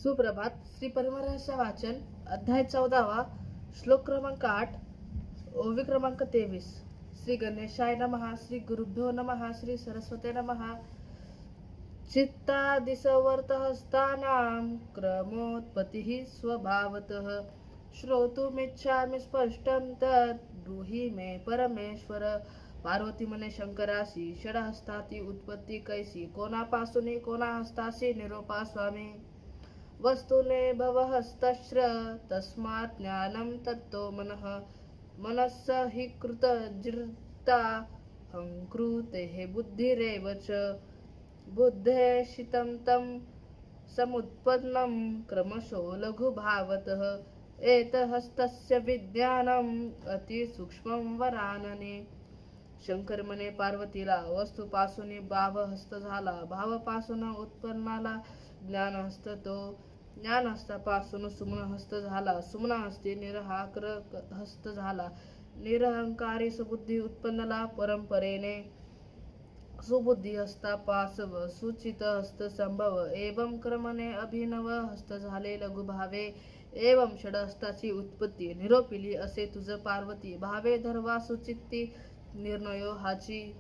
सुप्रभात. श्री परमरहस्य वाचन अध्याय 14वा श्लोक क्रमांक 8 ओवी क्रमांक 23. श्री गणेशाय नमः. श्री गुरुभ्यो नमः. श्री सरस्वते नमः. चित्तादिसवर्तहस्तानां क्रमोत्पत्तिः स्वभावतः श्रोतुमिच्छामि स्पष्टं तत् ब्रूहि मे परमेश्वर. पार्वती म्हणे शंकरासी, षडहस्ताची उत्पत्ती कैसी, कोणापासून कोणा हस्तासी निरोपा स्वामी. वस्तुने भवहस्तश्र तस्मात् ज्ञानं तत्तो मनः. मनस्स हि कृतजिर्ता हंकृतेः बुद्धिरेव च. बुद्धेशितं तं समुत्पन्नं क्रमशो लघुभावतः. एतहस्तस्य विज्ञानम् अतिसूक्ष्मं वरानने. शंकर म्हणे पार्वतीला, वस्तूपासून भावहस्त झाला, भावापासून उत्पन्नाला ज्ञानहस्त, तो ज्ञानहस्तापासून सुमनहस्त झाला, सुमनहस्ती निरहाकर हस्त झाला, निरहंकारी सुबुद्धी उत्पन्नला परंपरेने सुबुद्धी हस्तापासव सुचित हस्त संभव. एवं क्रमने अभिनव हस्त झाले लघुभावे. एवं षडहस्ताची उत्पत्ती निरोपिली असे तुझ पार्वती. भावे धर्वा सुचित्ती निर्णयो हाची.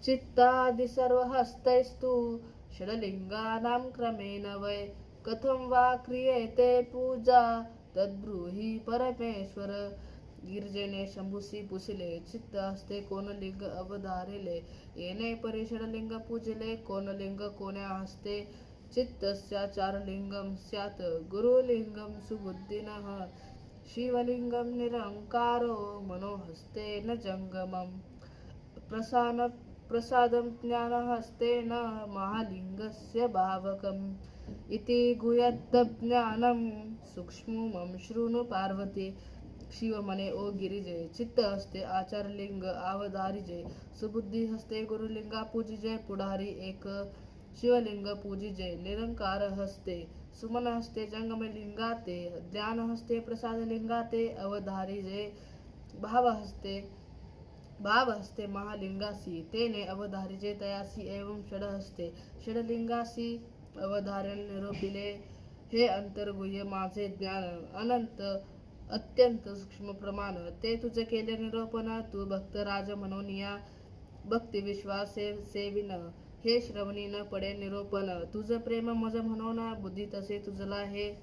चित्तादि सर्व हस्तैस्तु षडलिंगानां क्रमेण वै. कथं वा क्रियेते पूजा तद्ब्रूहि परमेश्वर. गिरजेने शंभुसी पुसिले, चित्त हस्ते कोण लिंग अवधारिले. येणे परी षडलिंग पूजिले, कोण लिंग कोण्या हस्ते. चित्तस्या चारलिंगम स्यात् गुरुलिंगम सुबुद्धिनः. शिवलिंगम निरंकारो मनोहस्तेन जंगमम्. प्रसादं ज्ञानहस्तेन महालिंगस्य भावकम्. इति गुह्यतज्ज्ञानं सूक्ष्मं शृणु पार्वती. शिव म्हणे, ओ गिरिजे, चित्त हस्ते आचारलिंग अवधारिजे, सुबुद्धी हस्ते गुरुलिंगा पूजिजे, पुढारी एक शिवलिंग पूजिजे, निरंकार हस्ते सुमन हस्ते जंगमलिंगाते, ज्ञान हस्ते प्रसादलिंगाते अवधारिजे, भाव हस्ते महालिंगासी, तेने अवधारिजे तयासी. एवं षडहस्ते षडलिंगासी अवधारण निरोपिले. हे अंतर्गुह्य माझे ज्ञान, अनंत अत्यंत सूक्ष्म प्रमाण, ते तुझे केले निरोपण. तू भक्तराज म्हणून या भक्ती विश्वास सेविन, हे श्रवणी न पडे निरोपण. तुझ प्रेम मज म्हणून बुद्धी तसे तुझला हे